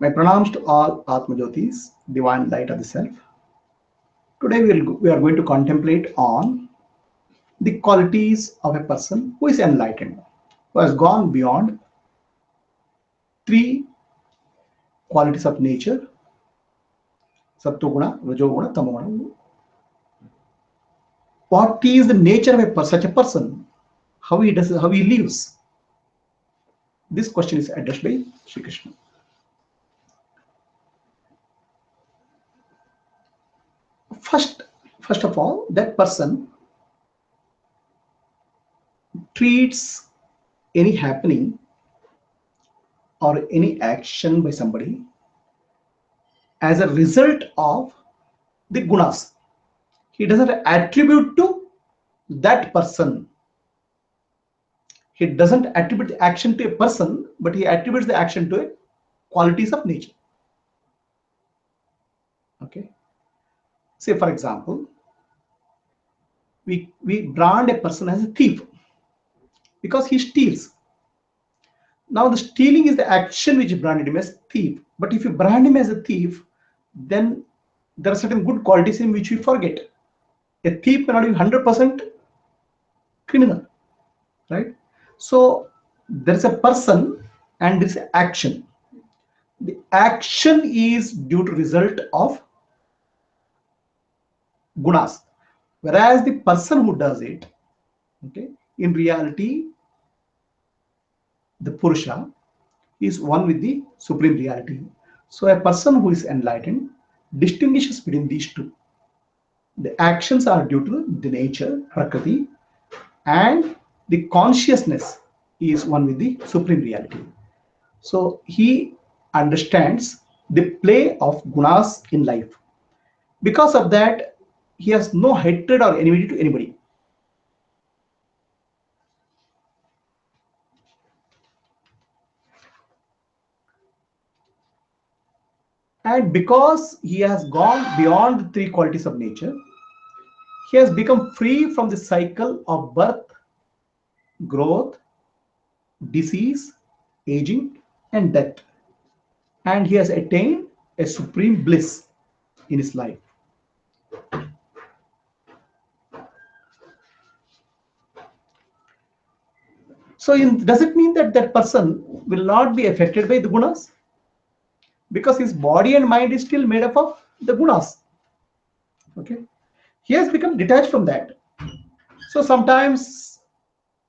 My pranams to all Atmajyotis, divine light of the self. Today we are going to contemplate on the qualities of a person who is enlightened, who has gone beyond three qualities of nature: Sattva-guna, Rajoguna, Tamoguna. What is the nature of such a person? How he lives? This question is addressed by Sri Krishna. First of all, that person treats any happening or any action by somebody as a result of the gunas. He doesn't attribute to that person. He doesn't attribute the action to a person, but he attributes the action to a qualities of nature. Okay. Say, for example, we brand a person as a thief because he steals. Now, the stealing is the action which branded him as thief. But if you brand him as a thief, then there are certain good qualities in which we forget. A thief may not be 100% criminal, right? So there's a person and there's action. The action is due to result of gunas, whereas the person who does it, okay, in reality, the Purusha is one with the supreme reality. So a person who is enlightened distinguishes between these two. The actions are due to the nature, Prakriti, and the consciousness is one with the supreme reality. So he understands the play of gunas in life. Because of that, he has no hatred or enmity to anybody. And because he has gone beyond the three qualities of nature, he has become free from the cycle of birth, growth, disease, aging, and death. And he has attained a supreme bliss in his life. So does it mean that that person will not be affected by the gunas? Because his body and mind is still made up of the gunas. Okay, he has become detached from that. So sometimes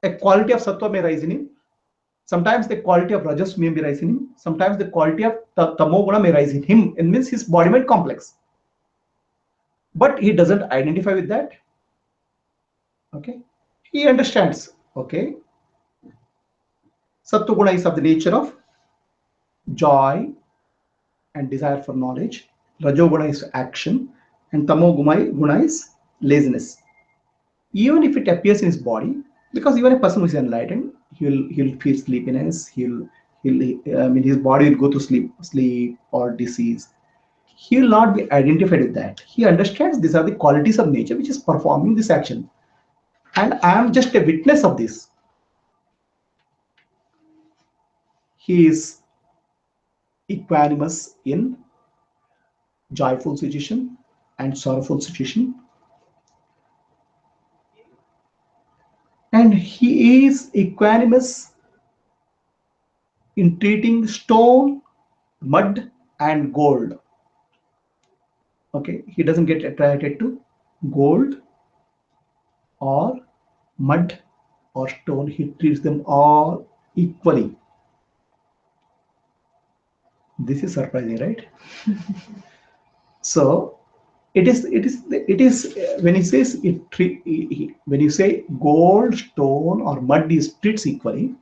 a quality of sattva may rise in him. Sometimes the quality of rajas may be rising in him. Sometimes the quality of tamoguna may rise in him. It means his body mind complex. But he doesn't identify with that. Okay, he understands. Okay, sattva guna is of the nature of joy and desire for knowledge. Rajoguna is action, and tamoguna is laziness. Even if it appears in his body, because even a person who is enlightened, he'll feel sleepiness. His body will go to sleep or disease. He will not be identified with that. He understands these are the qualities of nature which is performing this action, and I am just a witness of this. He is equanimous in joyful situation and sorrowful situation, and he is equanimous in treating stone, mud, and gold. Okay, he doesn't get attracted to gold or mud or stone. He treats them all equally. This is surprising, right? So it is when he says when you say gold, stone, or mud is treats equally,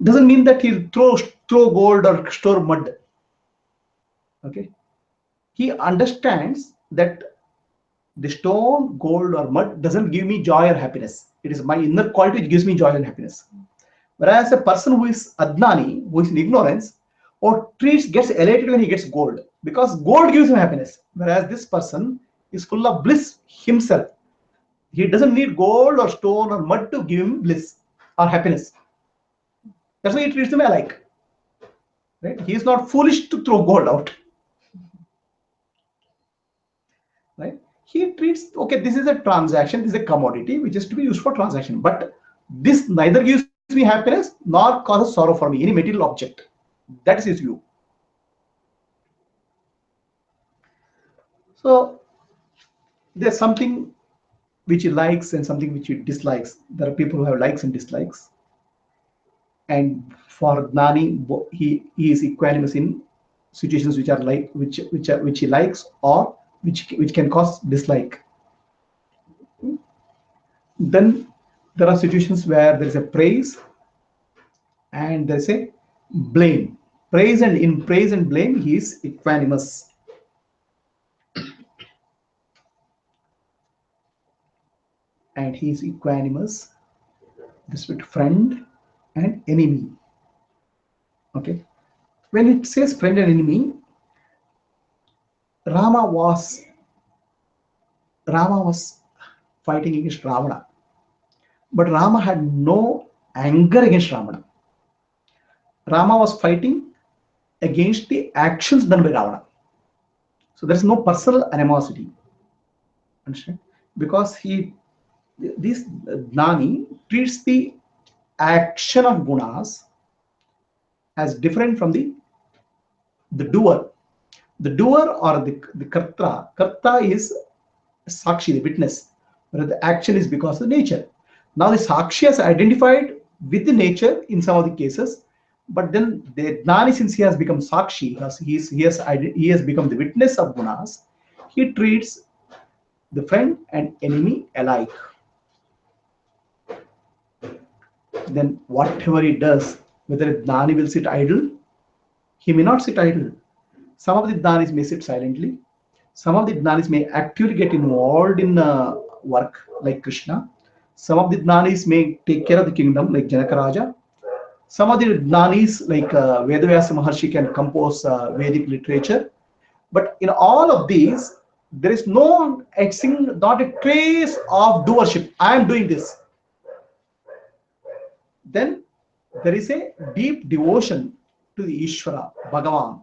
doesn't mean that he'll throw gold or store mud. Okay, he understands that the stone, gold, or mud doesn't give me joy or happiness. It is my inner quality which gives me joy and happiness. Whereas a person who is adnani, who is in ignorance, or gets elated when he gets gold, because gold gives him happiness. Whereas this person is full of bliss himself. He doesn't need gold or stone or mud to give him bliss or happiness. That's why he treats them alike. right? He is not foolish to throw gold out, right? He treats, okay, this is a transaction, this is a commodity which is to be used for transaction, but this neither gives me happiness nor causes sorrow for me, any material object. That is his view. So there's something which he likes and something which he dislikes. There are people who have likes and dislikes. And for Gnani, he is equanimous in situations which are like which he likes or which can cause dislike. Then there are situations where there is a praise and there is a blame. Praise, and in praise and blame, he is equanimous. And he is equanimous this with friend and enemy. Okay. When it says friend and enemy, Rama was Rama was fighting against Ravana, but Rama had no anger against Ravana. Rama was fighting against the actions done by Ravana. So there is no personal animosity. Understand? Because this Gnani treats the action of gunas as different from the doer. The doer or the karta is sakshi, the witness, whereas the action is because of the nature. Now the sakshi has identified with the nature in some of the cases, but then the Gnani, since he has become sakshi, he has become the witness of gunas, he treats the friend and enemy alike. Then whatever he does, whether a Gnani will sit idle, he may not sit idle. Some of the Jnanis may sit silently. Some of the Jnanis may actively get involved in work like Krishna. Some of the Jnanis may take care of the kingdom like Janaka Raja. Some of the Jnanis like Vedavyasa Maharshi can compose Vedic literature. But in all of these, there is not a trace of doership. I am doing this. Then there is a deep devotion to the Ishvara, Bhagavan.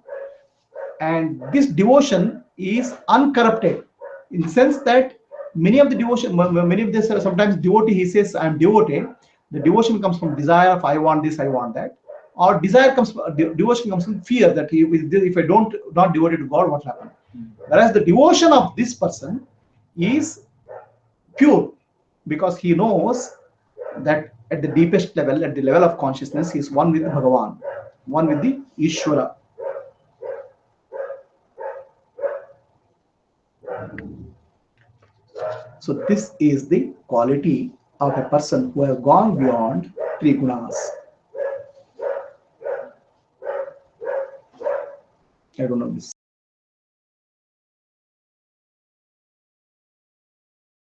And this devotion is uncorrupted in the sense that many of this sometimes devotee, he says I am devoted. The devotion comes from desire of I want this, I want that, or devotion comes from fear that if I don't not devoted to God, what will happen? Whereas the devotion of this person is pure, because he knows that at the deepest level, at the level of consciousness, he is one with Bhagavan, one with the Ishvara. So this is the quality of a person who has gone beyond three gunas. I don't know this.